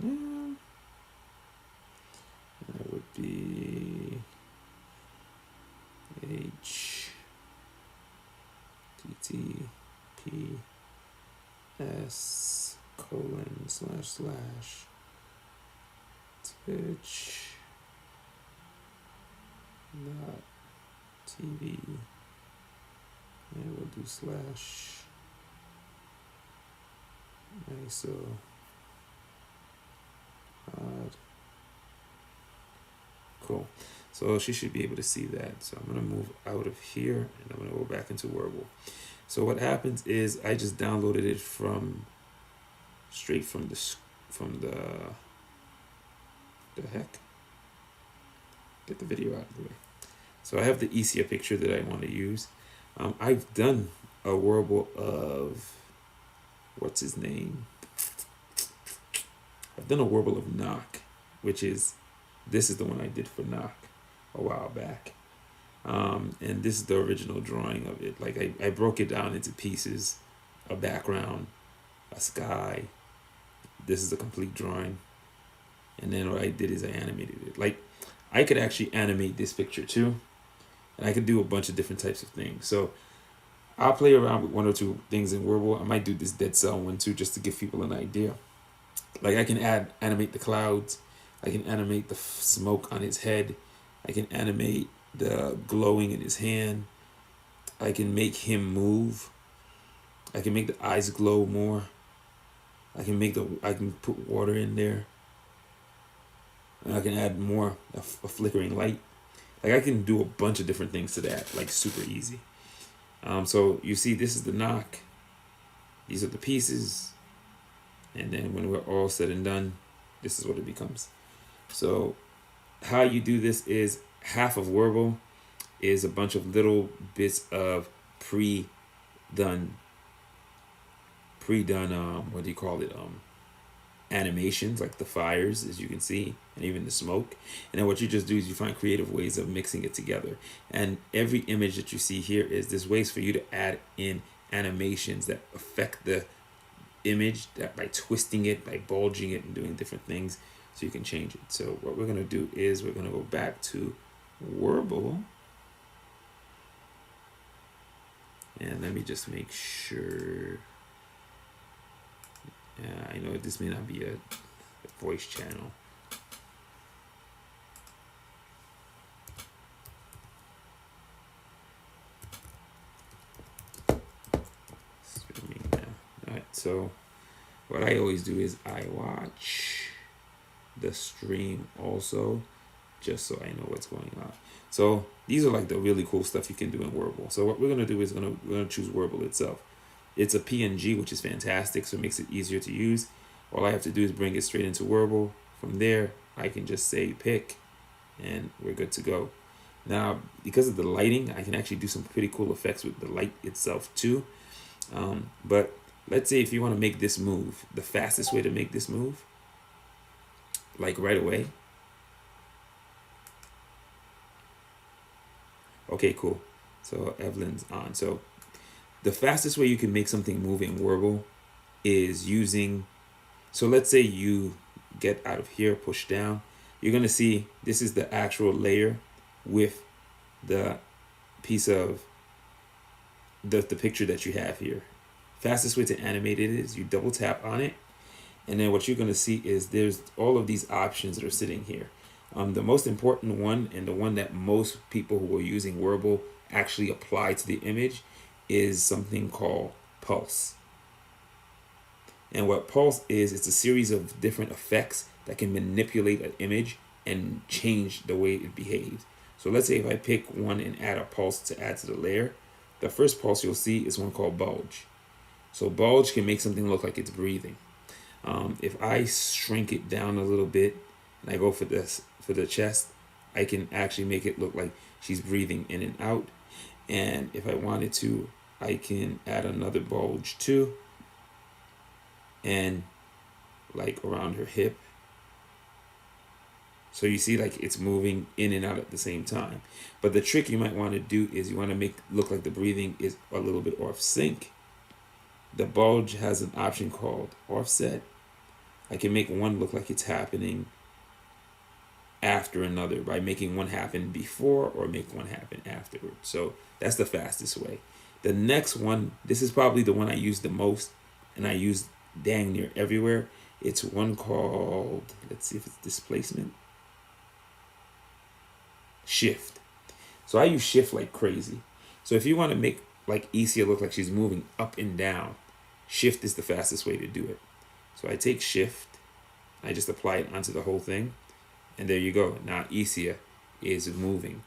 now. That would be H T T P S colon slash slash Twitch dot TV, and we'll do slash ISO pod. Cool. So she should be able to see that. So I'm gonna move out of here and I'm gonna go back into Werble. So what happens is I just downloaded it from straight from the heck. Get the video out of the way. So I have the easier picture that I want to use. I've done a Werble of what's his name? I've done a Werble of Knock, which is this is the one I did for Knock a while back. And this is the original drawing of it. Like I broke it down into pieces, a background, a sky. This is a complete drawing. And then what I did is I animated it. Like I could actually animate this picture too. And I could do a bunch of different types of things. So I'll play around with one or two things in Werble. I might do this Dead Cell one too, just to give people an idea. Like I can animate the clouds. I can animate the smoke on his head. I can animate the glowing in his hand. I can make him move. I can make the eyes glow more. I can put water in there. And I can add more a flickering light. Like I can do a bunch of different things to that, like super easy. So you see, this is the Knock. These are the pieces. And then when we're all said and done, this is what it becomes. So how you do this is half of Werble is a bunch of little bits of pre-done, what do you call it? Animations, like the fires, as you can see, and even the smoke. And then what you just do is you find creative ways of mixing it together. And every image that you see here is there's ways for you to add in animations that affect the image, that by twisting it, by bulging it, and doing different things, so you can change it. So what we're going to do is we're going to go back to Werble. And let me just make sure. I know this may not be a voice channel. Streaming now. Alright, so what I always do is I watch the stream also, just so I know what's going on. So these are like the really cool stuff you can do in Werble. So what we're gonna do is we're gonna choose Werble itself. It's a PNG, which is fantastic, so it makes it easier to use. All I have to do is bring it straight into Werble. From there, I can just say pick, and we're good to go. Now, because of the lighting, I can actually do some pretty cool effects with the light itself too. But let's say if you want to make this move, the fastest way to make this move, like right away. Okay, cool. So Evelyn's on. So the fastest way you can make something move in Werble is using, so let's say you get out of here, push down. You're going to see this is the actual layer with the piece of the picture that you have here. Fastest way to animate it is you double tap on it. And then what you're going to see is there's all of these options that are sitting here. The most important one, and the one that most people who are using Werble actually apply to the image, is something called pulse. And what pulse is, it's a series of different effects that can manipulate an image and change the way it behaves. So let's say if I pick one and add a pulse to add to the layer, the first pulse you'll see is one called bulge. So bulge can make something look like it's breathing. If I shrink it down a little bit and I go for the chest, I can actually make it look like she's breathing in and out. And if I wanted to, I can add another bulge too, and like around her hip. So you see, like it's moving in and out at the same time. But the trick you might want to do is you want to make look like the breathing is a little bit off sync. The bulge has an option called offset. I can make one look like it's happening after another by making one happen before or make one happen afterward. So that's the fastest way. The next one, this is probably the one I use the most and I use dang near everywhere. It's one called, let's see if it's displacement. Shift. So I use shift like crazy. So if you want to make like Isia look like she's moving up and down, shift is the fastest way to do it. So I take shift, I just apply it onto the whole thing, and there you go. Now Isia is moving.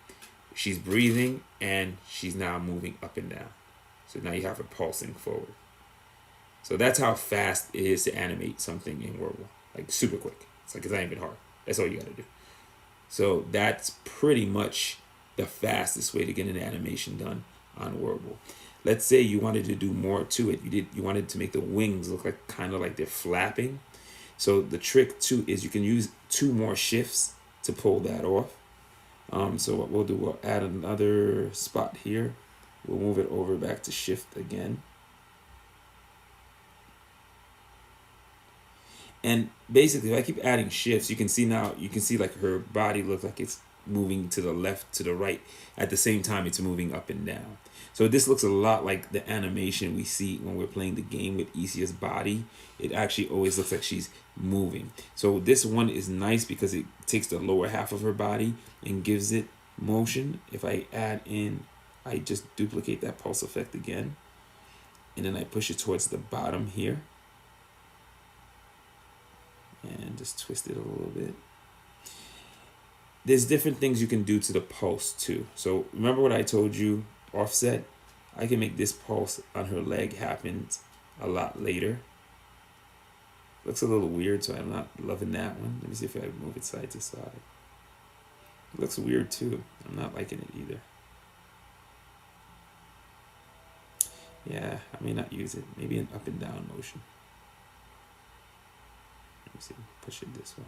She's breathing and she's now moving up and down. So now you have her pulsing forward. So that's how fast it is to animate something in Werble. Like super quick. It's like it's not even hard. That's all you gotta do. So that's pretty much the fastest way to get an animation done on Werble. Let's say you wanted to do more to it. You wanted to make the wings look like kind of like they're flapping. So the trick too is you can use 2 more shifts to pull that off. So what we'll do, we'll add another spot here. We'll move it over back to shift again. And basically, if I keep adding shifts, you can see like her body look like it's moving to the left, to the right. At the same time, it's moving up and down. So this looks a lot like the animation we see when we're playing the game with Isia's body. It actually always looks like she's moving. So this one is nice because it takes the lower half of her body and gives it motion. If I add in, I just duplicate that pulse effect again. And then I push it towards the bottom here. And just twist it a little bit. There's different things you can do to the pulse too. So remember what I told you, offset? I can make this pulse on her leg happen a lot later. Looks a little weird, so I'm not loving that one. Let me see if I move it side to side. It looks weird too. I'm not liking it either. Yeah, I may not use it. Maybe an up and down motion. Let me see, push it this way.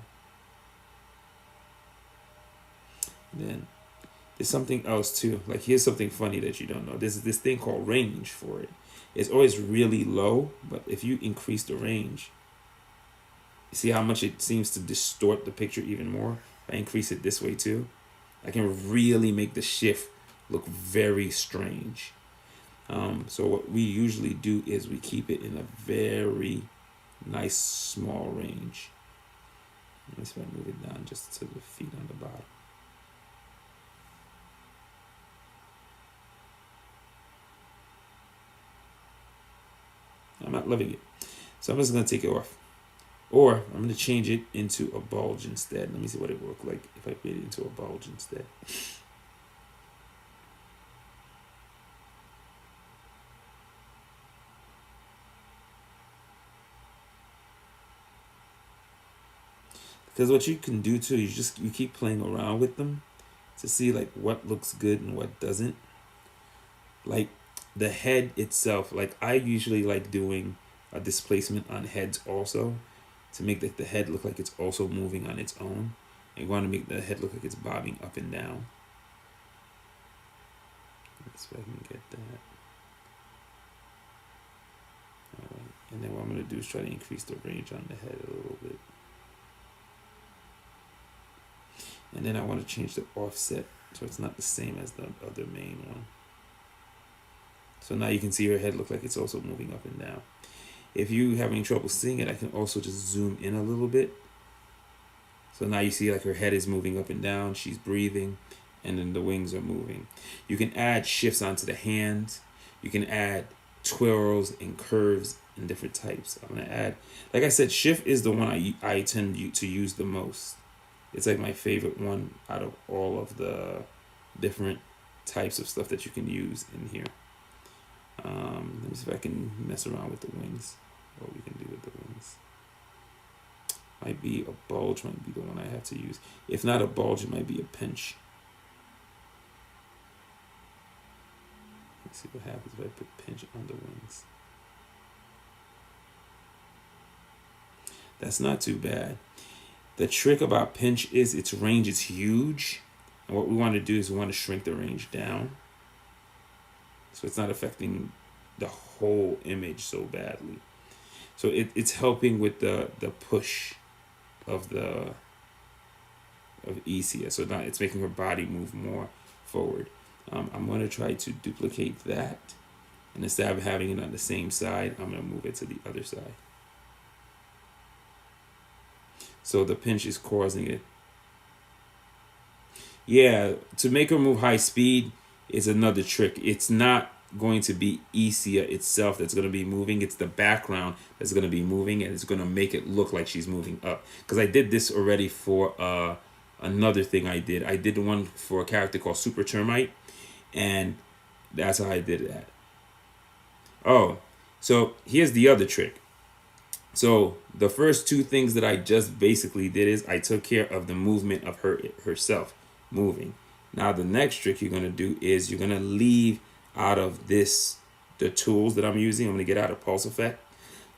And then there's something else too. Like here's something funny that you don't know. There's this thing called range for it. It's always really low, but if you increase the range, you see how much it seems to distort the picture even more? If I increase it this way too, I can really make the shift look very strange. So what we usually do is we keep it in a very nice small range. Let's see if I move it down just to the feet on the bottom. I'm not loving it. So I'm just going to take it off. Or I'm going to change it into a bulge instead. Let me see what it would look like if I made it into a bulge instead. Because what you can do too, you keep playing around with them to see like what looks good and what doesn't. Like the head itself, like I usually like doing a displacement on heads also to make the head look like it's also moving on its own. And you want to make the head look like it's bobbing up and down. Let's see if I can get that. All right. And then what I'm going to do is try to increase the range on the head a little bit. And then I want to change the offset so it's not the same as the other main one. So now you can see her head look like it's also moving up and down. If you're having trouble seeing it, I can also just zoom in a little bit. So now you see like her head is moving up and down, she's breathing, and then the wings are moving. You can add shifts onto the hands. You can add twirls and curves and different types. I'm going to add, like I said, shift is the one I tend to use the most. It's like my favorite one out of all of the different types of stuff that you can use in here. Let me see if I can mess around with the wings. What we can do with the wings. Might be a bulge, might be the one I have to use. If not a bulge, it might be a pinch. Let's see what happens if I put pinch on the wings. That's not too bad. The trick about pinch is its range is huge. And what we want to do is we want to shrink the range down. So it's not affecting the whole image so badly. So it's helping with the push of Isia. So now it's making her body move more forward. I'm going to try to duplicate that. And instead of having it on the same side, I'm going to move it to the other side. So the pinch is causing it. Yeah, to make her move high speed is another trick. It's not going to be Isia itself that's going to be moving. It's the background that's going to be moving, and it's going to make it look like she's moving up. Because I did this already for another thing I did. I did one for a character called Super Termite, and that's how I did that. Oh, so here's the other trick. So the first two things that I just basically did is I took care of the movement of herself moving. Now the next trick you're going to do is you're going to leave out of this the tools that I'm using. I'm going to get out of pulse effect.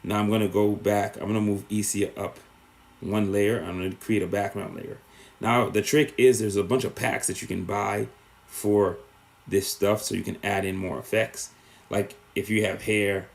Now I'm going to go back. I'm going to move Isia up one layer. I'm going to create a background layer. Now the trick is there's a bunch of packs that you can buy for this stuff so you can add in more effects. Like if you have hair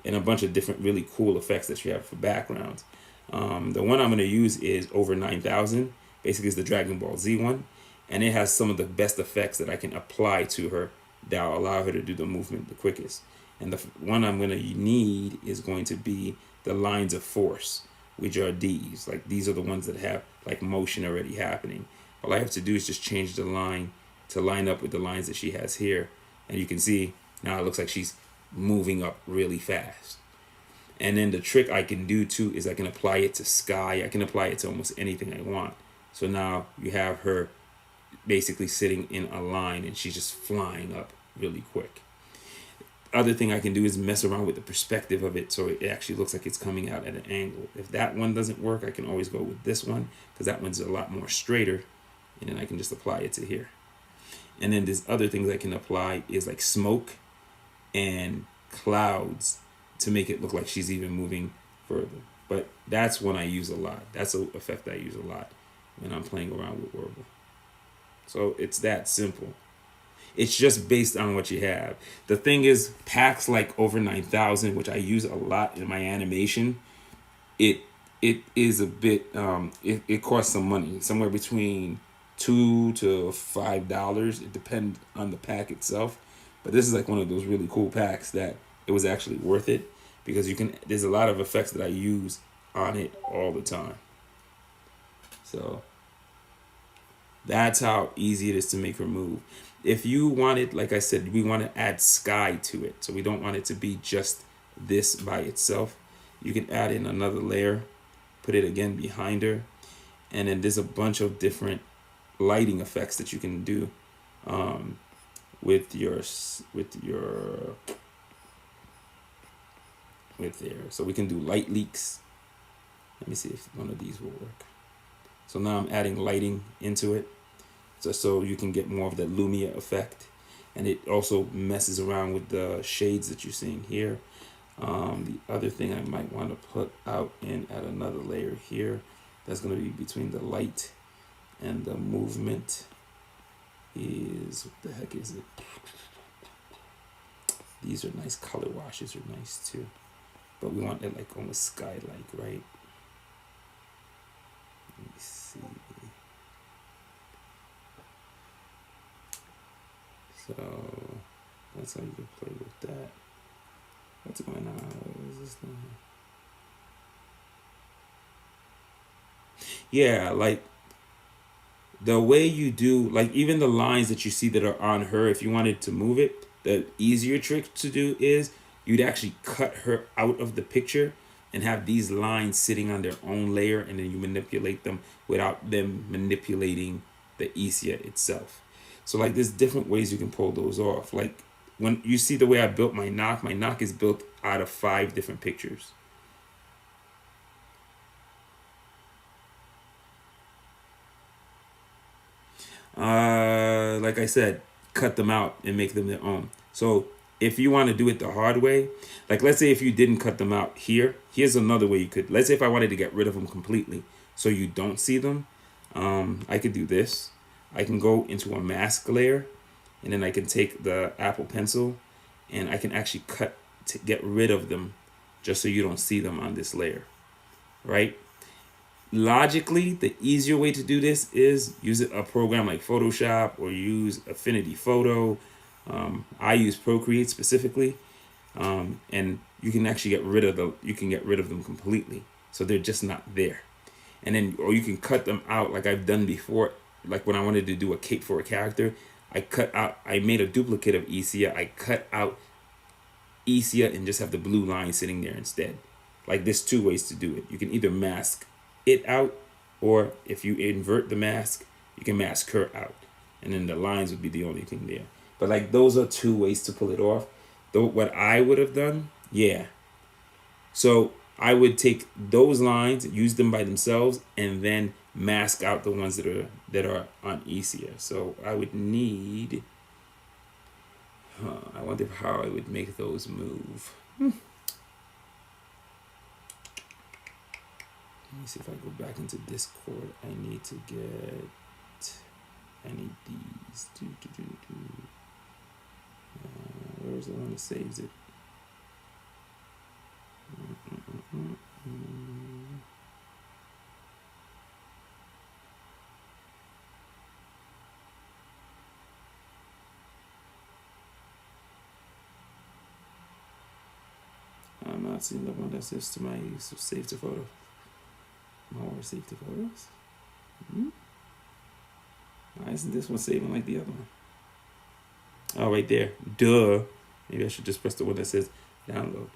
and a bunch of different really cool effects that you have for backgrounds. The one I'm going to use is over 9,000. Basically, it's the Dragon Ball Z one. And it has some of the best effects that I can apply to her that will allow her to do the movement the quickest. And the one I'm going to need is going to be the lines of force, which are these. Like these are the ones that have like motion already happening. All I have to do is just change the line to line up with the lines that she has here. And you can see now it looks like she's moving up really fast. And then the trick I can do too is I can apply it to sky. I can apply it to almost anything I want. So now you have her basically sitting in a line and she's just flying up really quick. Other thing I can do is mess around with the perspective of it so it actually looks like it's coming out at an angle. If that one doesn't work, I can always go with this one because that one's a lot more straighter, and then I can just apply it to here. And then there's other things I can apply is like smoke and clouds to make it look like she's even moving further. But that's one I use a lot. That's an effect I use a lot when I'm playing around with Werble. So it's that simple. It's just based on what you have. The thing is, packs like over 9,000, which I use a lot in my animation, it is a bit, it costs some money, somewhere between $2 to $5. It depends on the pack itself. But this is like one of those really cool packs that it was actually worth it because there's a lot of effects that I use on it all the time. So that's how easy it is to make her move. If you want it, like I said, we want to add sky to it. So we don't want it to be just this by itself. You can add in another layer, put it again behind her. And then there's a bunch of different lighting effects that you can do with there. So we can do light leaks. Let me see if one of these will work. So now I'm adding lighting into it. So you can get more of that Lumia effect. And it also messes around with the shades that you're seeing here. The other thing I might want to put out and add another layer here. That's going to be between the light and the movement is, what the heck is it? These are nice color washes, are nice too. But we want it like almost sky-like, right? Let me see. So that's how you can play with that. What's going on? What is this thing? Yeah, like the way you do, like even the lines that you see that are on her, if you wanted to move it, the easier trick to do is you'd actually cut her out of the picture and have these lines sitting on their own layer, and then you manipulate them without them manipulating the Isia itself. So like there's different ways you can pull those off. Like when you see the way I built my knock is built out of 5 different pictures. Like I said, cut them out and make them their own. So if you want to do it the hard way, like let's say if you didn't cut them out here, here's another way you could. Let's say if I wanted to get rid of them completely so you don't see them, I could do this. I can go into a mask layer, and then I can take the Apple Pencil and I can actually cut to get rid of them just so you don't see them on this layer, right? Logically, the easier way to do this is use a program like Photoshop or use Affinity Photo. I use Procreate specifically, and you can actually get rid of them completely, so they're just not there. And then, or you can cut them out like I've done before. Like when I wanted to do a cape for a character, I made a duplicate of Isia. I cut out Isia and just have the blue line sitting there instead. Like there's two ways to do it. You can either mask it out, or if you invert the mask, you can mask her out, and then the lines would be the only thing there. But like those are two ways to pull it off. Though what I would have done, yeah. So I would take those lines, use them by themselves, and then mask out the ones that are on Isia. So I would need. I wonder how I would make those move. Let me see if I go back into Discord. I need these. Where's the one that saves it? I'm not seeing the one that saves to my save to photo. More save to photos. Why isn't this one saving like the other one? Oh, right there. Duh. Maybe I should just press the one that says download.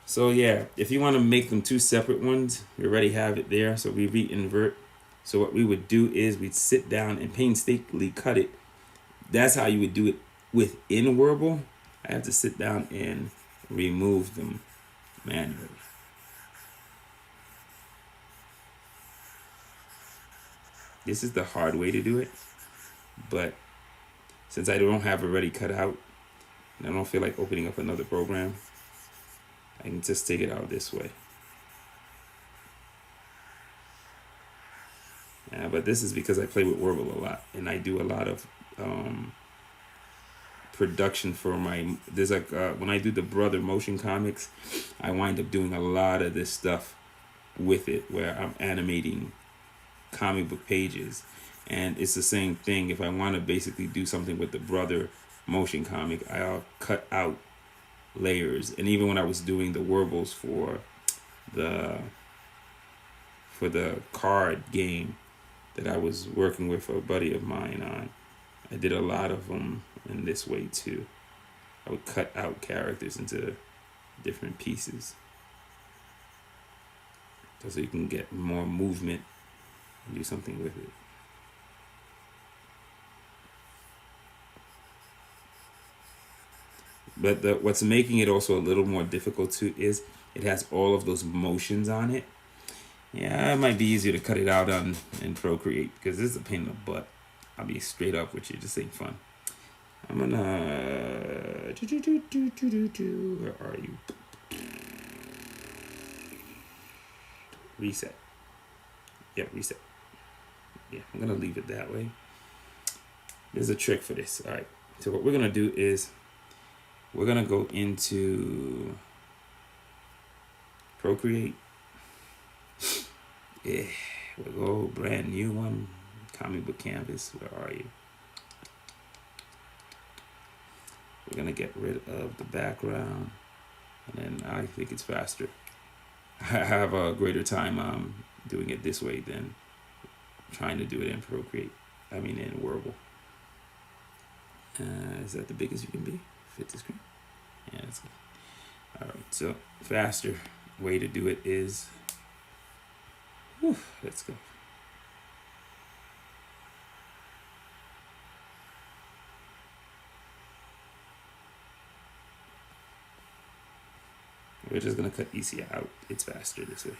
So yeah, if you want to make them two separate ones, we already have it there. So we re-invert. So what we would do is we'd sit down and painstakingly cut it. That's how you would do it within Werble. I have to sit down and remove them manually. This is the hard way to do it, but since I don't have already cut out, and I don't feel like opening up another program, I can just take it out this way. Yeah, but this is because I play with Werble a lot, and I do a lot of production for there's like when I do the Brother motion comics, I wind up doing a lot of this stuff with it where I'm animating comic book pages, and it's the same thing. If I want to basically do something with the Brother motion comic, I'll cut out layers. And even when I was doing the Werbles for the card game that I was working with a buddy of mine on, I did a lot of them in this way too. I would cut out characters into different pieces so you can get more movement and do something with it. But what's making it also a little more difficult too is it has all of those motions on it. Yeah, it might be easier to cut it out in Procreate because this is a pain in the butt. I'll be straight up with you. This ain't fun. I'm gonna. Where are you? Reset. Yeah, reset. Yeah, I'm gonna leave it that way. There's a trick for this. All right. So what we're gonna do is we're gonna go into Procreate. Yeah, we'll go brand new one. Comic book canvas. Where are you? We're gonna get rid of the background, and then I think it's faster. I have a greater time doing it this way than trying to do it in Procreate. I mean in Werble. Is that the biggest you can be? Fit the screen? Yeah, that's good. All right, so faster way to do it is. Let's go. We're just gonna cut Isia out. It's faster this way.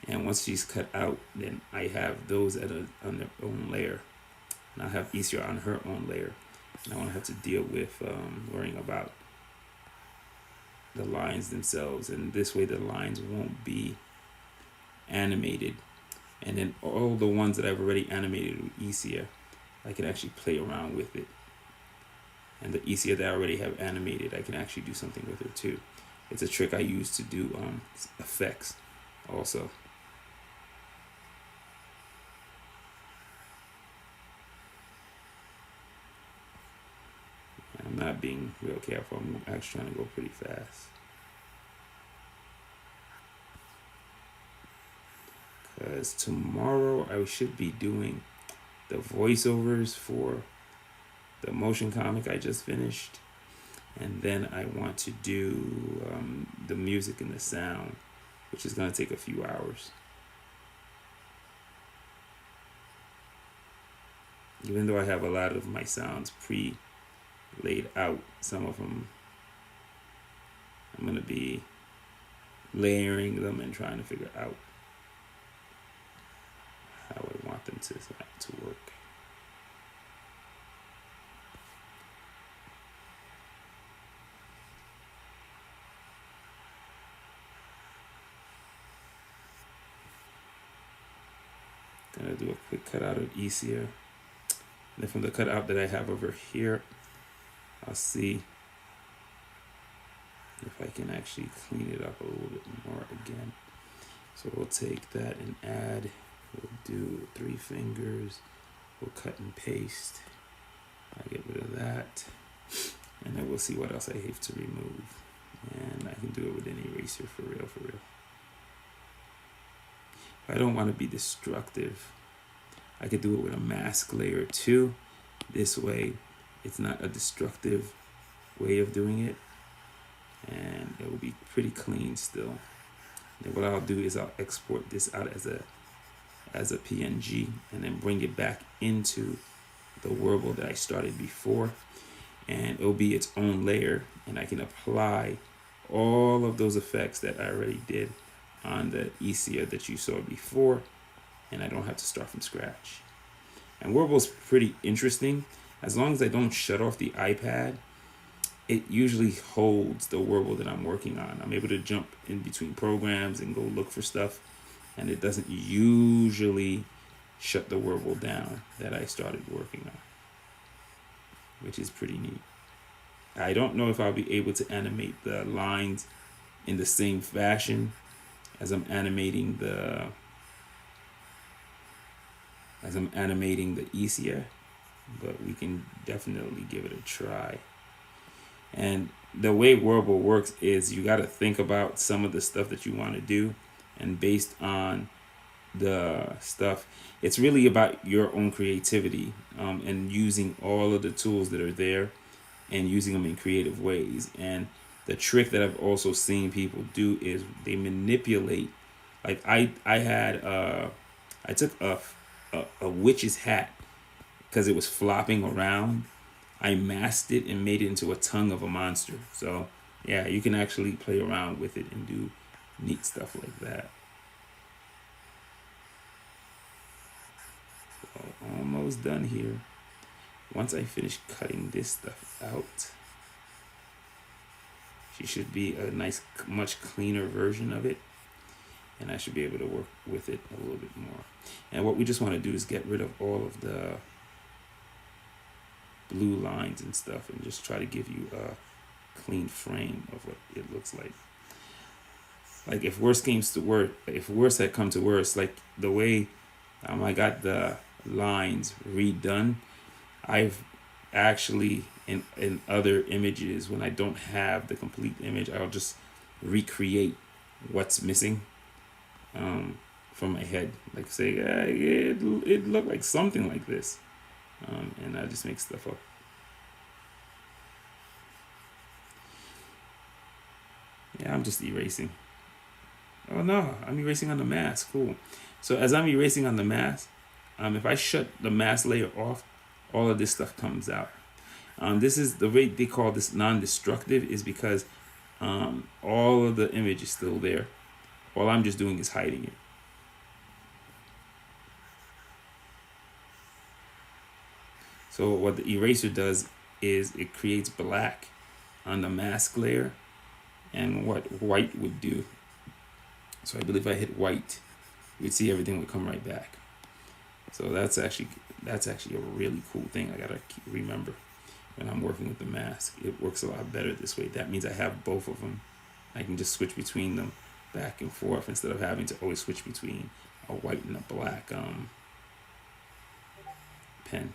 And once she's cut out, then I have those on their own layer. And I have Isia on her own layer. And I won't have to deal with worrying about the lines themselves. And this way the lines won't be animated. And then all the ones that I've already animated with Isia, I can actually play around with it. And the Isia that I already have animated, I can actually do something with her too. It's a trick I use to do effects also. I'm not being real careful. I'm actually trying to go pretty fast. Because tomorrow I should be doing the voiceovers for the motion comic I just finished. And then I want to do the music and the sound, which is going to take a few hours. Even though I have a lot of my sounds laid out, some of them I'm going to be layering them and trying to figure out how I want them to work. Gonna do a quick cutout of easier. And then from the cutout that I have over here, I'll see if I can actually clean it up a little bit more again. So we'll take that and add. We'll do 3 fingers. We'll cut and paste. I'll get rid of that. And then we'll see what else I have to remove. And I can do it with an eraser for real. If I don't want to be destructive, I could do it with a mask layer too. This way, it's not a destructive way of doing it. And it will be pretty clean still. Then what I'll do is I'll export this out as a PNG and then bring it back into the Werble that I started before, and it'll be its own layer, and I can apply all of those effects that I already did on the Esia that you saw before, and I don't have to start from scratch. And Werble's pretty interesting. As long as I don't shut off the iPad, it usually holds the Werble that I'm working on. I'm able to jump in between programs and go look for stuff, and it doesn't usually shut the Werble down that I started working on, which is pretty neat. I don't know if I'll be able to animate the lines in the same fashion as I'm animating the Esia, but we can definitely give it a try. And the way Werble works is you got to think about some of the stuff that you want to do, and based on the stuff, it's really about your own creativity, and using all of the tools that are there and using them in creative ways. And the trick that I've also seen people do is they manipulate. Like I took a witch's hat because it was flopping around. I masked it and made it into a tongue of a monster. So yeah, you can actually play around with it and do neat stuff like that. So almost done here. Once I finish cutting this stuff out, she should be a nice, much cleaner version of it, and I should be able to work with it a little bit more. And what we just want to do is get rid of all of the blue lines and stuff and just try to give you a clean frame of what it looks like. Like if worst had come to worst, like the way I got the lines redone, I've actually in other images, when I don't have the complete image, I'll just recreate what's missing from my head. Like say, it looked like something like this. And I just make stuff up. Yeah, I'm just erasing. Oh no, I'm erasing on the mask. Cool. So as I'm erasing on the mask, if I shut the mask layer off, all of this stuff comes out. This is the way they call this non-destructive, is because all of the image is still there. All I'm just doing is hiding it. So what the eraser does is it creates black on the mask layer, and what white would do. So I believe if I hit white, you'd see everything would come right back. So that's actually a really cool thing. I gotta remember when I'm working with the mask. It works a lot better this way. That means I have both of them I can just switch between them back and forth instead of having to always switch between a white and a black pen.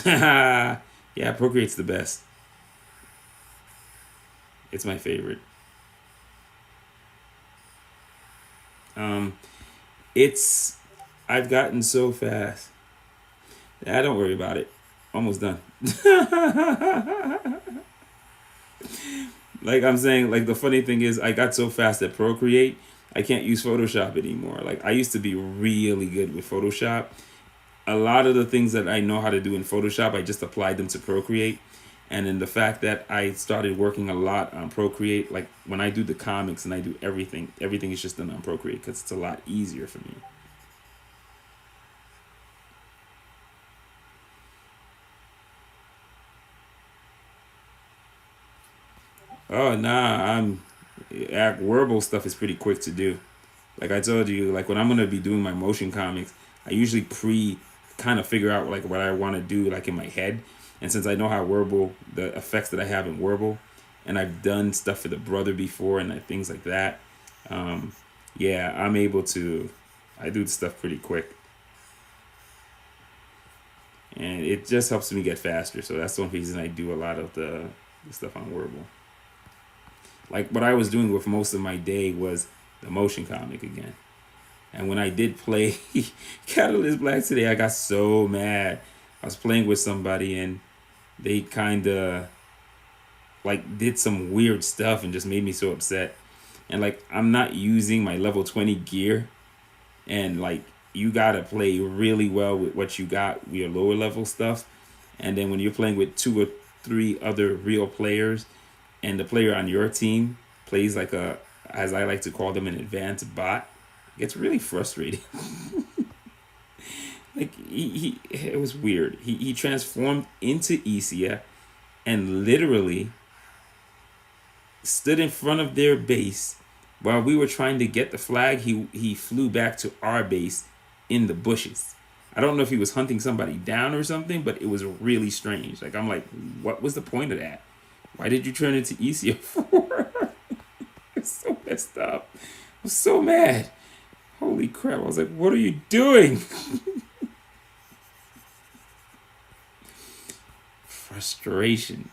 Yeah, Procreate's the best. It's my favorite. Um, it's I've gotten so fast. Yeah, don't worry about it. Almost done. Like I'm saying, like the funny thing is, I got so fast at Procreate, I can't use Photoshop anymore. Like I used to be really good with Photoshop. A lot of the things that I know how to do in Photoshop, I just applied them to Procreate. And then the fact that I started working a lot on Procreate, like when I do the comics and I do everything, everything is just done on Procreate because it's a lot easier for me. Oh nah, Werble stuff is pretty quick to do. Like I told you, like when I'm gonna be doing my motion comics, I usually pre kind of figure out like what I want to do like in my head. And since I know how Werble, the effects that I have in Werble, and I've done stuff for the brother before and like, things like that, um, yeah, I'm able to. I do the stuff pretty quick, and it just helps me get faster. So that's the one reason I do a lot of the stuff on Werble. Like what I was doing with most of my day was the motion comic again. And when I did play Catalyst Black today, I got so mad. I was playing with somebody and they kind of like did some weird stuff and just made me so upset. And like I'm not using my level 20 gear, and like you gotta play really well with what you got, your lower level stuff. And then when you're playing with two or three other real players, and the player on your team plays like a, as I like to call them, an advanced bot, it gets really frustrating. Like he it was weird. He transformed into Isia and literally stood in front of their base while we were trying to get the flag. He flew back to our base in the bushes. I don't know if he was hunting somebody down or something, but it was really strange. Like I'm like, what was the point of that? Why did you turn into Isia for? It's so messed up. I was so mad. Holy crap. I was like, what are you doing? Frustration.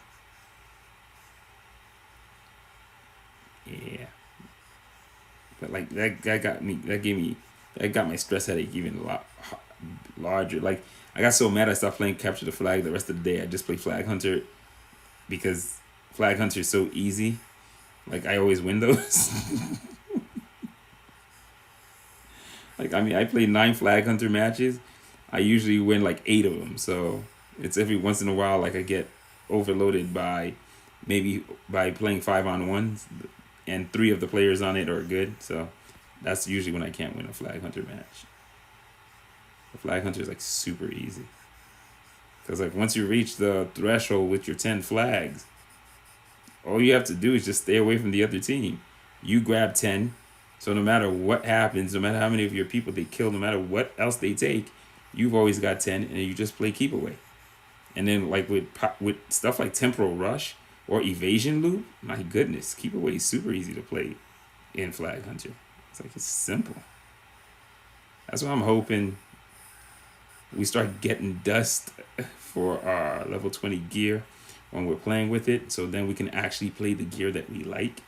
Yeah. But like that got me, that got my stress headache even a lot larger. Like I got so mad I stopped playing Capture the Flag the rest of the day. I just played Flag Hunter because Flag Hunter is so easy. Like I always win those. Like I mean, I play 9 Flag Hunter matches. I usually win like 8 of them. So it's every once in a while like I get overloaded by maybe by playing 5-on-1s, and 3 of the players on it are good. So that's usually when I can't win a Flag Hunter match. The Flag Hunter is like super easy. Because like once you reach the threshold with your 10 flags, all you have to do is just stay away from the other team. You grab 10. So no matter what happens, no matter how many of your people they kill, no matter what else they take, you've always got 10, and you just play keep away. And then like with stuff like Temporal Rush or Evasion Loop, my goodness, keep away is super easy to play in Flag Hunter. It's like it's simple. That's why I'm hoping we start getting dust for our level 20 gear when we're playing with it, so then we can actually play the gear that we like.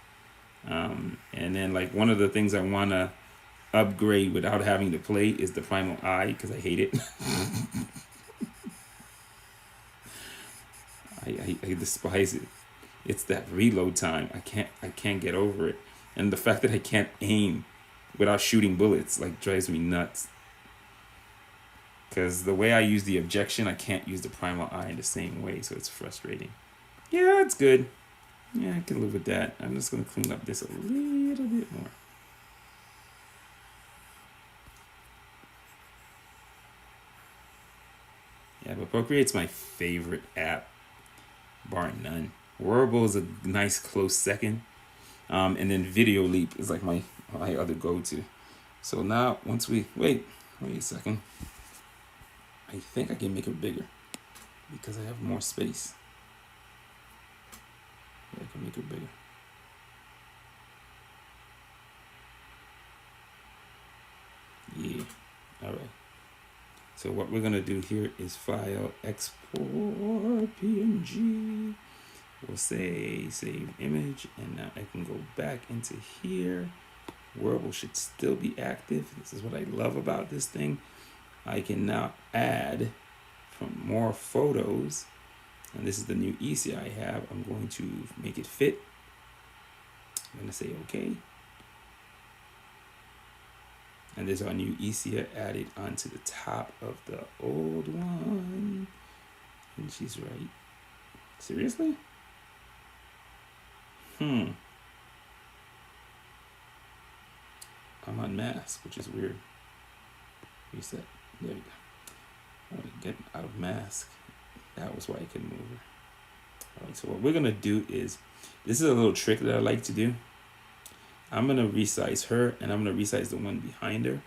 And then like one of the things I want to upgrade without having to play is the Primal Eye, because I hate it. I despise it. It's that reload time. I can't get over it. And the fact that I can't aim without shooting bullets like drives me nuts. Because the way I use the objection, I can't use the Primal Eye in the same way, so it's frustrating. Yeah, it's good. Yeah, I can live with that. I'm just going to clean up this a little bit more. Yeah, but Procreate's my favorite app, bar none. Werble is a nice close second. And then Video Leap is like my other go-to. So now, once we... Wait a second. I I think I can make it bigger because I have more space. Yeah, I can make it bigger. Yeah, all right. So what we're gonna do here is file export PNG. We'll say save image, and now I can go back into here. Werble should still be active. This is what I love about this thing. I can now add from more photos, and this is the new ECI I have. I'm going to make it fit. I'm gonna say okay. And there's our new ECIA added onto the top of the old one. And she's right. Seriously? I'm on mask, which is weird. Reset. There we go. All right, get out of mask. That was why I couldn't move her. All right, so what we're gonna do is, this is a little trick that I like to do. I'm gonna resize her, and I'm gonna resize the one behind her.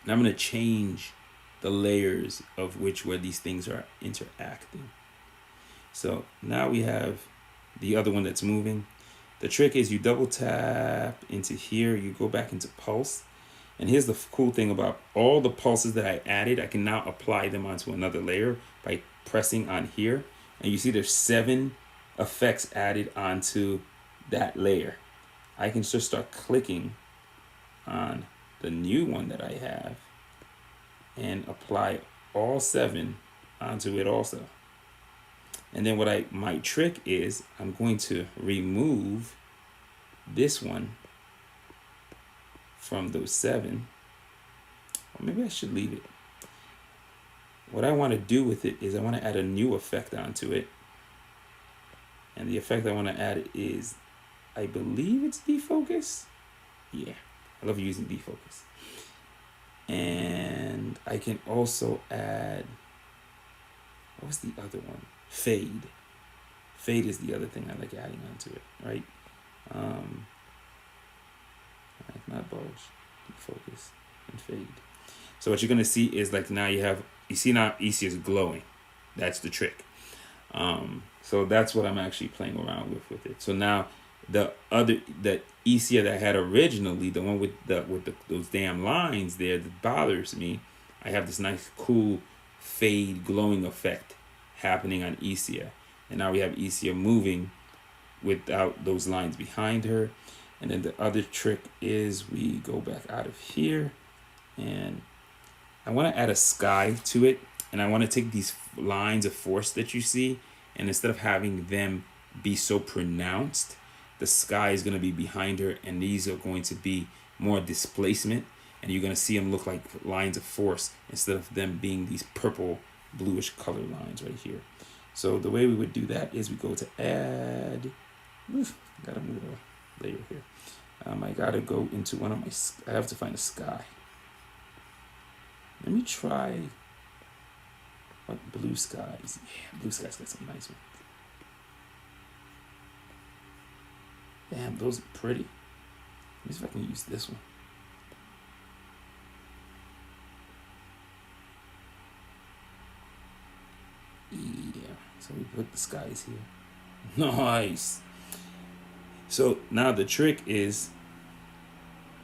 And I'm gonna change the layers of where these things are interacting. So now we have the other one that's moving. The trick is you double tap into here, you go back into pulse. And here's the cool thing about all the pulses that I added, I can now apply them onto another layer by pressing on here. And you see there's 7 effects added onto that layer. I can just start clicking on the new one that I have and apply all 7 onto it also. And then what my trick is, I'm going to remove this one from those 7. Or maybe I should leave it. What I want to do with it is I want to add a new effect onto it. And the effect I want to add is, I believe it's defocus. Yeah, I love using defocus. And I can also add, what was the other one? Fade. Fade is the other thing I like adding onto it, right? Not bulge, defocus, and fade. So what you're gonna see is like now you see now EC is glowing. That's the trick. So that's what I'm actually playing around with it. So now the ECA that I had originally, the one with those damn lines there that bothers me, I have this nice cool fade glowing effect happening on ECA. And now we have ECA moving without those lines behind her. And then the other trick is we go back out of here, and I want to add a sky to it. And I want to take these lines of force that you see, and instead of having them be so pronounced, the sky is going to be behind her, and these are going to be more displacement, and you're going to see them look like lines of force instead of them being these purple bluish color lines right here. So the way we would do that is we go to add, gotta move a layer here. I gotta go into one of my, I have to find a sky. Let me try, what, blue skies. Yeah, blue skies got some nice ones. Damn, those are pretty. Let me see if I can use this one. Yeah, so we put the skies here. Nice. So now the trick is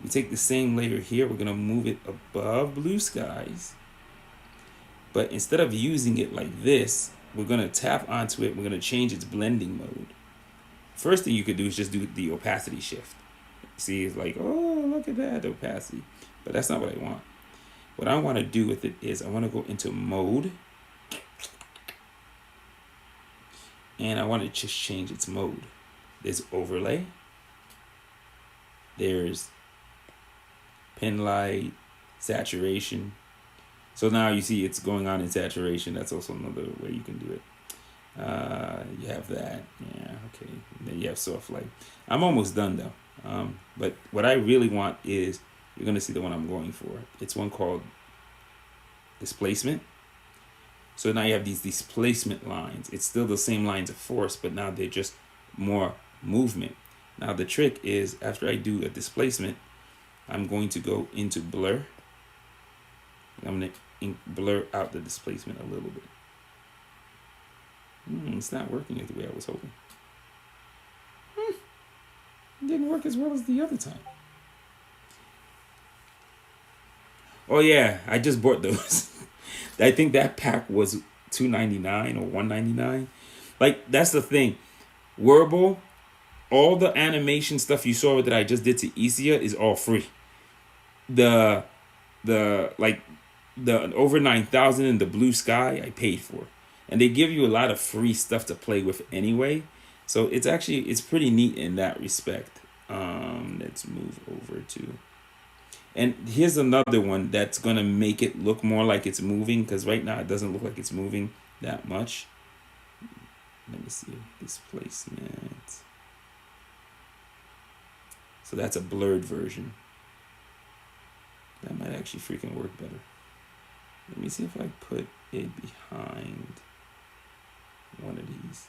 we take the same layer here, we're gonna move it above blue skies. But instead of using it like this, we're gonna tap onto it, we're gonna change its blending mode. First thing you could do is just do the opacity shift. See, it's like, oh, look at that, the opacity. But that's not what I want. What I want to do with it is I want to go into mode. And I want to just change its mode. There's overlay. There's pin light, saturation. So now you see it's going on in saturation. That's also another way you can do it. You have that, yeah, okay. And then you have soft light. I'm almost done though. But what I really want is, you're gonna see the one I'm going for. It's one called displacement. So now you have these displacement lines. It's still the same lines of force, but now they're just more movement. Now the trick is, after I do a displacement, I'm going to go into blur. I'm going to blur out the displacement a little bit. It's not working the way I was hoping. It didn't work as well as the other time. Oh yeah, I just bought those. I think that pack was $2.99 or $1.99. Like, that's the thing. Werble, all the animation stuff you saw that I just did to Isia is all free. The over 9,000 in the blue sky I paid for, and they give you a lot of free stuff to play with anyway. So it's pretty neat in that respect. Let's move over to, and here's another one that's gonna make it look more like it's moving, because right now it doesn't look like it's moving that much. Let me see displacement. So that's a blurred version. That might actually freaking work better. Let me see if I put it behind one of these.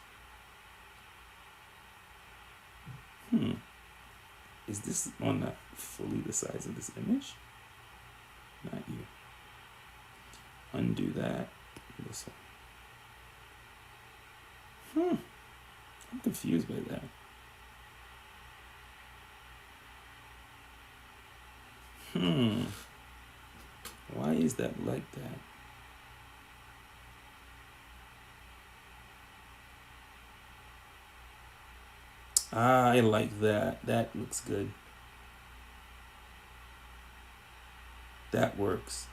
Is this one not fully the size of this image? Not you. Undo that. This one. I'm confused by that. Why is that like that? I like that. That looks good. That works.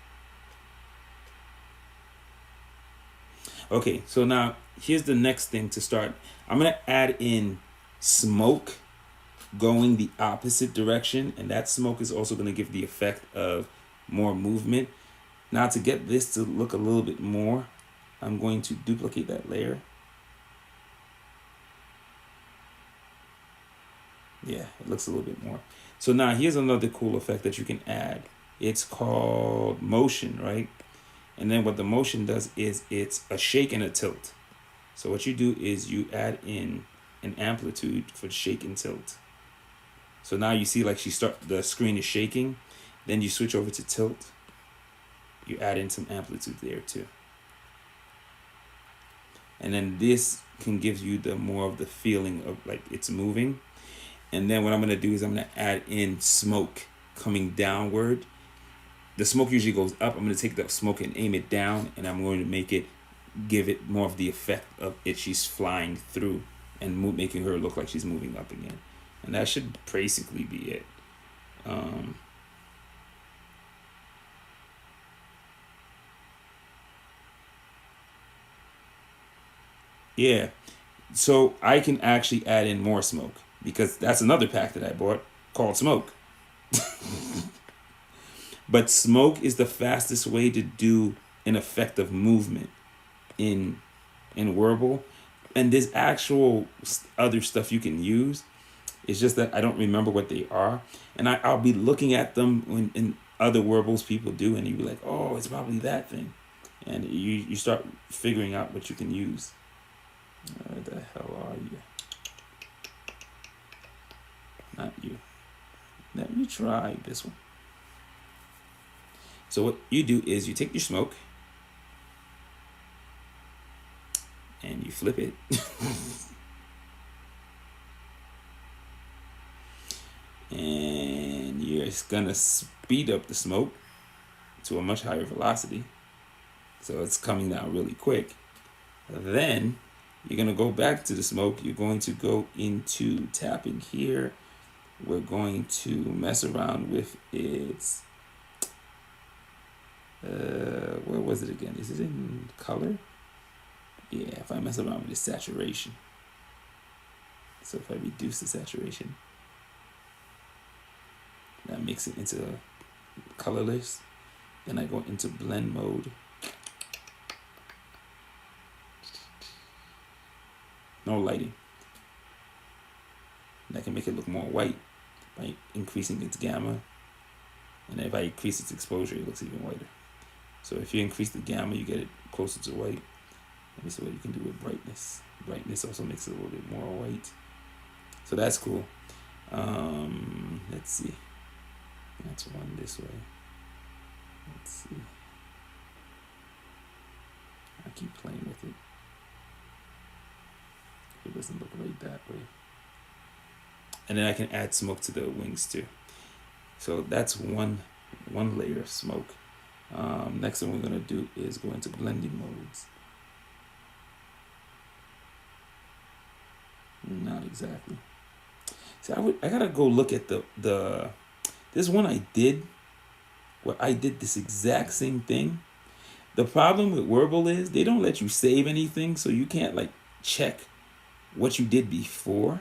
Okay, so now here's the next thing to start. I'm going to add in smoke going the opposite direction, and that smoke is also going to give the effect of more movement. Now, to get this to look a little bit more, I'm going to duplicate that layer. Yeah, it looks a little bit more. So now here's another cool effect that you can add. It's called motion, right? And then what the motion does is it's a shake and a tilt. So what you do is you add in an amplitude for shake and tilt. So now you see like the screen is shaking. Then you switch over to tilt. You add in some amplitude there too. And then this can give you the more of the feeling of like it's moving. And then what I'm going to do is I'm going to add in smoke coming downward. The smoke usually goes up. I'm going to take the smoke and aim it down, and I'm going to give it more of the effect of it. She's flying through and making her look like she's moving up again. And that should basically be it. Yeah. So I can actually add in more smoke, because that's another pack that I bought called smoke. But smoke is the fastest way to do an effective movement in Werble. And there's actual other stuff you can use. It's just that I don't remember what they are. And I'll be looking at them when in other Werbles people do, and you'll be like, oh, it's probably that thing. And you start figuring out what you can use. Where the hell are you? Not you. Let me try this one. So what you do is you take your smoke and you flip it. And you're gonna speed up the smoke to a much higher velocity. So it's coming down really quick. Then you're gonna go back to the smoke. You're going to go into tapping here. We're going to mess around with its where was it again? Is it in color? Yeah, if I mess around with the saturation. So if I reduce the saturation, that makes it into colorless. Then I go into blend mode. No lighting. And I can make it look more white by increasing its gamma. And if I increase its exposure, it looks even whiter. So if you increase the gamma, you get it closer to white. Let me see what you can do with brightness. Brightness also makes it a little bit more white. So that's cool. Let's see. That's one this way. Let's see. I keep playing with it. It doesn't look right that way. And then I can add smoke to the wings too. So that's one layer of smoke. Next thing we're gonna do is go into blending modes. Not exactly. See, I gotta go look at the this one I did where I did this exact same thing. The problem with Werble is they don't let you save anything, so you can't like check what you did before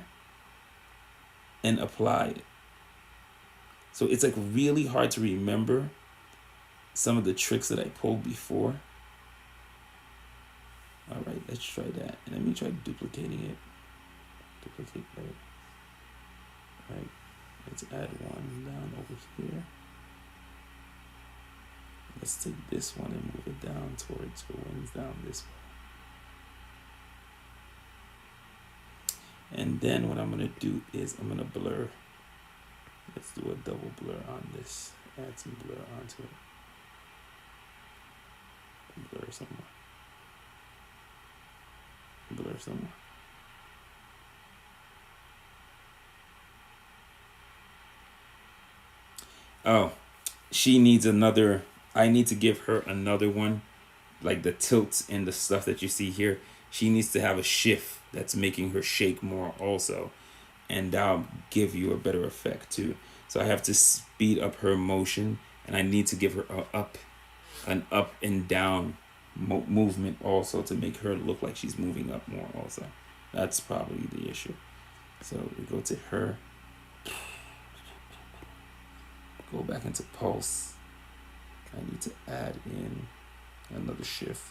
and apply it. So it's like really hard to remember some of the tricks that I pulled before. All right, let's try that. And let me try duplicating it. Duplicate that. Right. Let's add one down over here. Let's take this one and move it down towards the wings down this way. And then what I'm going to do is I'm going to blur. Let's do a double blur on this. Add some blur onto it. Blur some more. Blur some more. Oh, she needs another. I need to give her another one, like the tilts and the stuff that you see here. She needs to have a shift that's making her shake more also, and that'll give you a better effect too. So I have to speed up her motion, and I need to give her an up and down movement also to make her look like she's moving up more also. That's probably the issue. So we go to her. Go back into pulse. I need to add in another shift.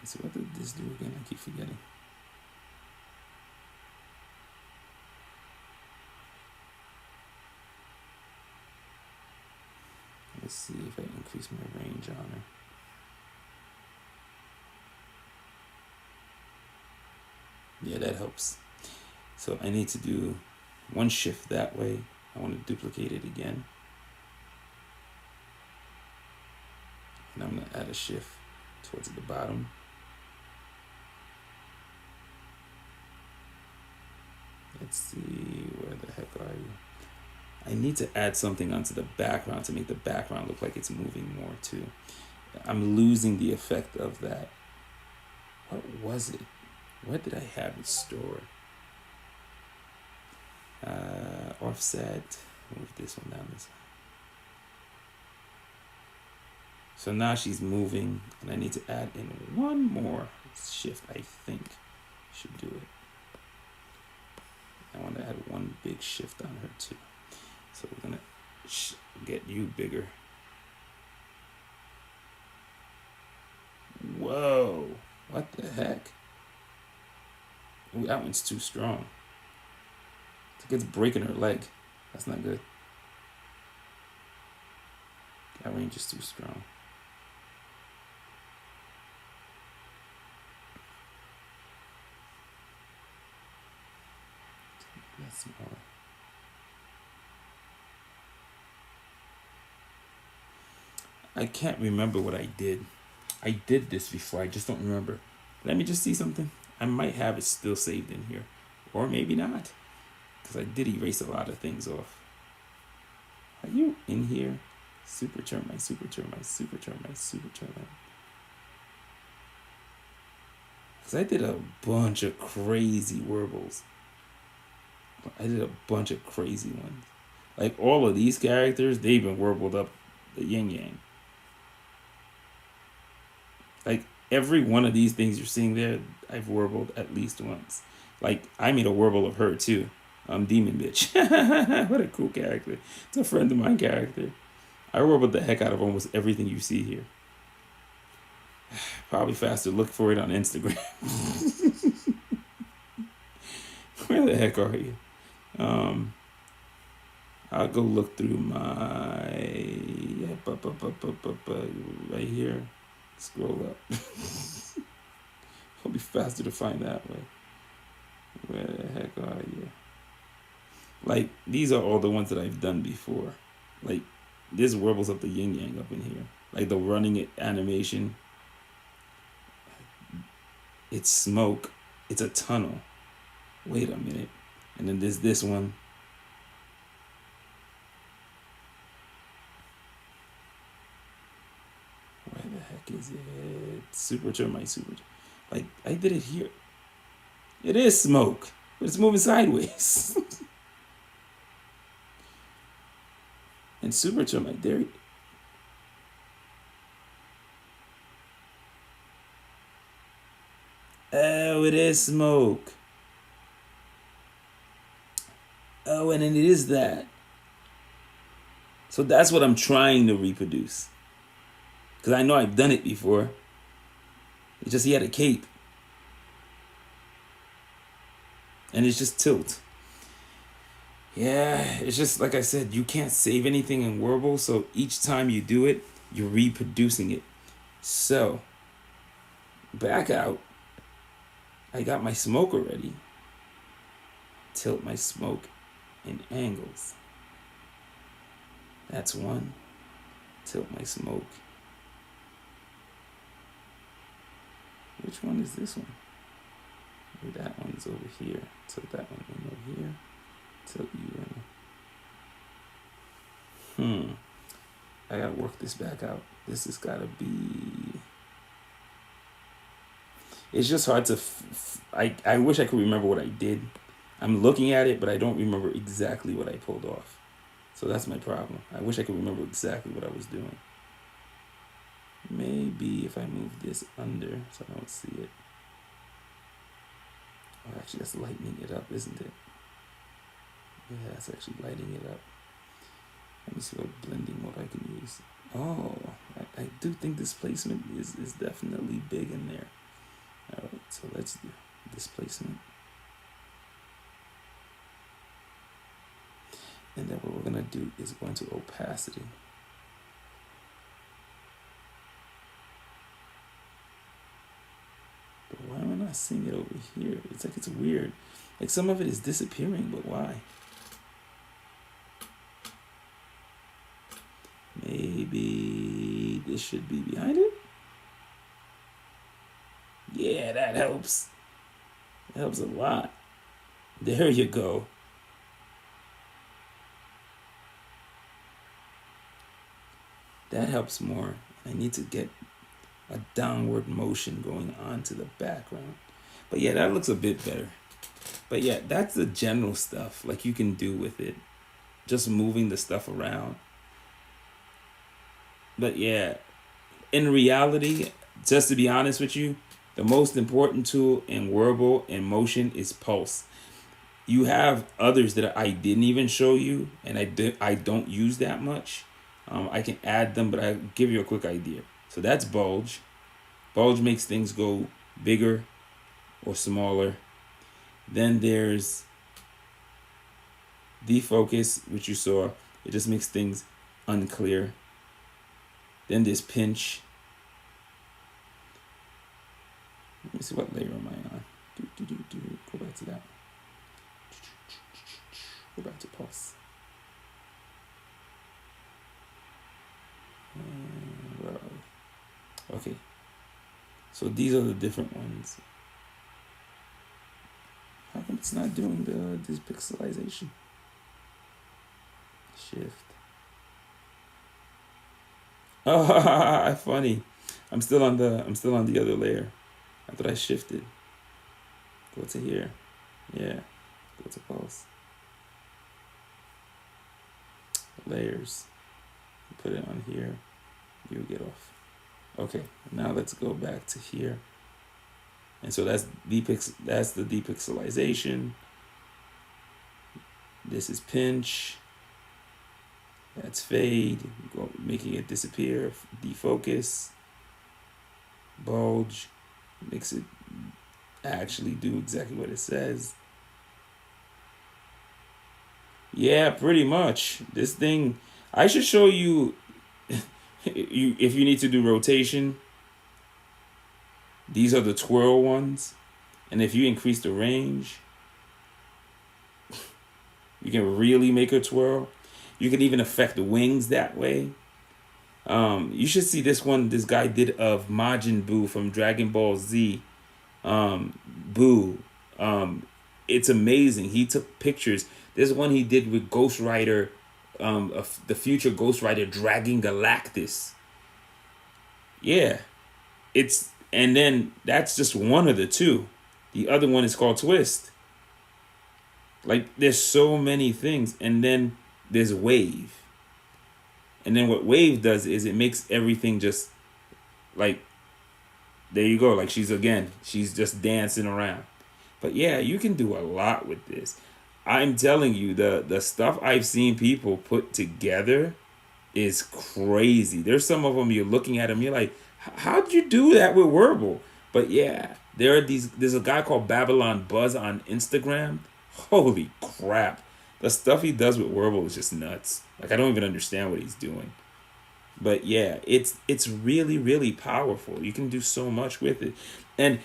So what did this do again? I keep forgetting. Let's see if I increase my range on her. Yeah, that helps. So I need to do one shift that way. I want to duplicate it again. And I'm going to add a shift towards the bottom. Let's see, where the heck are you? I need to add something onto the background to make the background look like it's moving more too. I'm losing the effect of that. What was it? Where did I have it stored? Offset. Move this one down this way. So now she's moving, and I need to add in one more shift. I think should do it. I want to add one big shift on her too. So we're gonna get you bigger. Whoa! What the heck? Ooh, that one's too strong. It's like it's breaking her leg. That's not good. That range is too strong. That's smaller. I can't remember what I did. I did this before. I just don't remember. Let me just see something. I might have it still saved in here. Or maybe not. Because I did erase a lot of things off. Are you in here? Super termite, super termite, super termite, super termite. Because I did a bunch of crazy Werbles. I did a bunch of crazy ones. Like all of these characters, they've been Werbled up the yin yang. Like every one of these things you're seeing there, I've Werbled at least once. Like I made a Werble of her too. Demon Bitch. What a cool character. It's a friend of mine character. I Werbled the heck out of almost everything you see here. Probably faster. Look for it on Instagram. Where the heck are you? I'll go look through my right here. Scroll up. It'll be faster to find that way. Where the heck are you? Like, these are all the ones that I've done before. Like, this Werbles up the yin yang up in here. Like the running it animation. It's smoke. It's a tunnel. Wait a minute. And then there's this one. Where the heck is it? Super termite, super. Like, I did it here. It is smoke, but it's moving sideways. And super termite, there. Oh, it is smoke. Oh, and it is that. So that's what I'm trying to reproduce. Because I know I've done it before. It's just he had a cape. And it's just tilt. Yeah, it's just like I said, you can't save anything in Werble, so each time you do it, you're reproducing it. So, back out. I got my smoke already. Tilt my smoke in angles. That's one. Tilt my smoke. Which one is this one? That one's over here. Tilt that one in over here. Tilt you in. I gotta work this back out. This has gotta be... It's just hard to... I wish I could remember what I did. I'm looking at it, but I don't remember exactly what I pulled off. So that's my problem. I wish I could remember exactly what I was doing. Maybe if I move this under so I don't see it. Oh, actually, that's lightening it up, isn't it? Yeah, that's actually lighting it up. Let me see what blending mode I can use. Oh, I do think displacement is definitely big in there. All right, so let's do displacement. And then what we're gonna do is go into opacity. But why am I not seeing it over here? It's like it's weird. Like some of it is disappearing, but why? Maybe this should be behind it? Yeah, that helps. That helps a lot. There you go. That helps more. I need to get a downward motion going on to the background. But yeah, that looks a bit better. But yeah, that's the general stuff like you can do with it. Just moving the stuff around. But yeah, in reality, just to be honest with you, the most important tool in Werble and motion is pulse. You have others that I didn't even show you, and I don't use that much. I can add them, but I'll give you a quick idea. So that's bulge. Bulge makes things go bigger or smaller. Then there's defocus, which you saw. It just makes things unclear. Then there's pinch. Let me see what layer am I on. Go back to that. Go back to pulse. Where are we? Okay. So these are the different ones. How come it's not doing this pixelization? Shift. Oh, funny. I'm still on the other layer. I thought I shifted. Go to here. Yeah. Go to pulse. Layers. Put it on here. You get off. Okay. Now let's go back to here. And so that's the depixelization. This is pinch. That's fade. Go making it disappear. Defocus. Bulge. Makes it actually do exactly what it says. Yeah, pretty much. This thing, I should show you, if you need to do rotation, these are the twirl ones. And if you increase the range, You can really make her twirl. You can even affect the wings that way. You should see this one this guy did of Majin Buu from Dragon Ball Z. Buu. It's amazing. He took pictures. There's one he did with Ghost Rider, the future Ghost Rider dragging Galactus. Yeah, and then that's just one of the two. The other one is called Twist. Like there's so many things, and then there's Wave. And then what Wave does is it makes everything just like, there you go. Like she's just dancing around. But yeah, you can do a lot with this. I'm telling you, the stuff I've seen people put together is crazy. There's some of them you're looking at them, you're like, how'd you do that with Werble? But yeah, there's a guy called Babylon Buzz on Instagram. Holy crap. The stuff he does with Werble is just nuts. Like I don't even understand what he's doing. But yeah, it's really, really powerful. You can do so much with it. And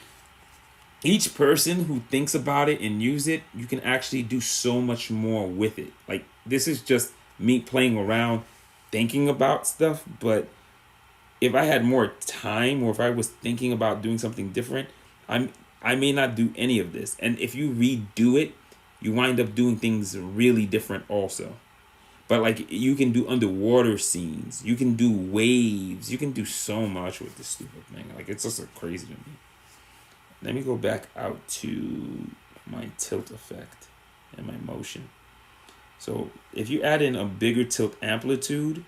each person who thinks about it and use it, you can actually do so much more with it. Like this is just me playing around, thinking about stuff. But if I had more time, or if I was thinking about doing something different, I may not do any of this. And if you redo it, you wind up doing things really different also. But like you can do underwater scenes, you can do waves, you can do so much with this stupid thing. Like it's just so crazy to me. Let me go back out to my tilt effect and my motion. So if you add in a bigger tilt amplitude,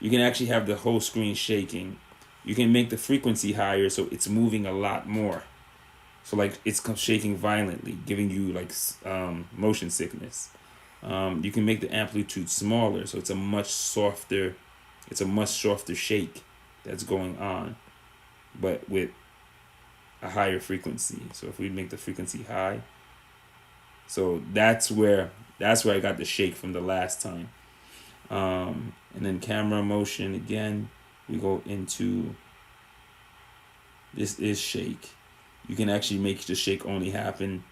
you can actually have the whole screen shaking. You can make the frequency higher so it's moving a lot more. So like it's shaking violently, giving you like motion sickness. You can make the amplitude smaller so it's a much softer shake that's going on, but with a higher frequency. So if we make the frequency high, so that's where I got the shake from the last time. And then camera motion again, we go into, this is shake. You can actually make the shake only happen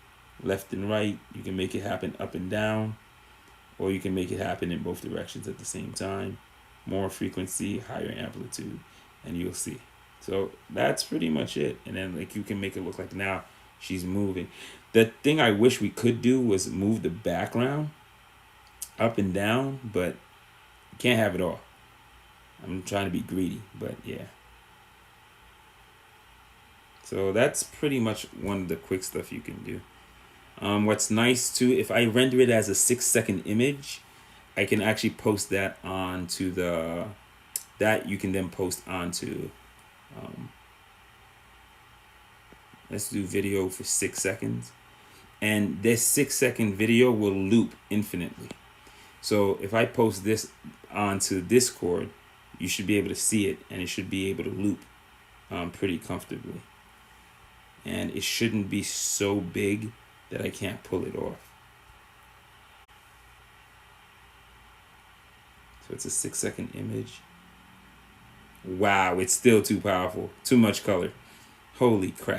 left and right. You can make it happen up and down, or you can make it happen in both directions at the same time. More frequency, higher amplitude, and you'll see. So that's pretty much it. And then like you can make it look like now she's moving. The thing I wish we could do was move the background up and down, but you can't have it all. I'm trying to be greedy, but yeah. So that's pretty much one of the quick stuff you can do. What's nice too, if I render it as a 6-second image, I can actually post that onto that you can then post onto, let's do video for 6 seconds. And this 6-second video will loop infinitely. So if I post this onto Discord, you should be able to see it, and it should be able to loop pretty comfortably. And it shouldn't be so big that I can't pull it off. So it's a 6-second image. Wow, it's still too powerful. Too much color. Holy crap.